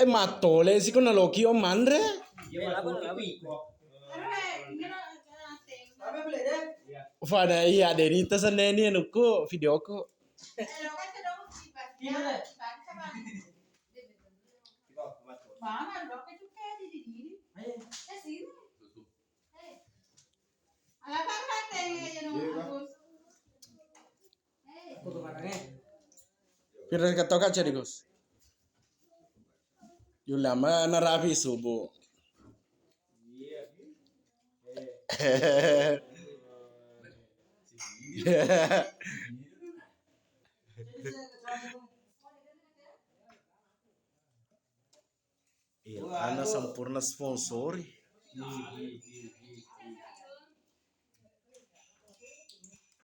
Matole si kuna loki o mandre. Fada iya denita saneni nuku video ko. Pira katoka cari Gus. Yulama narapi subuh. Ana sempurna sponsori.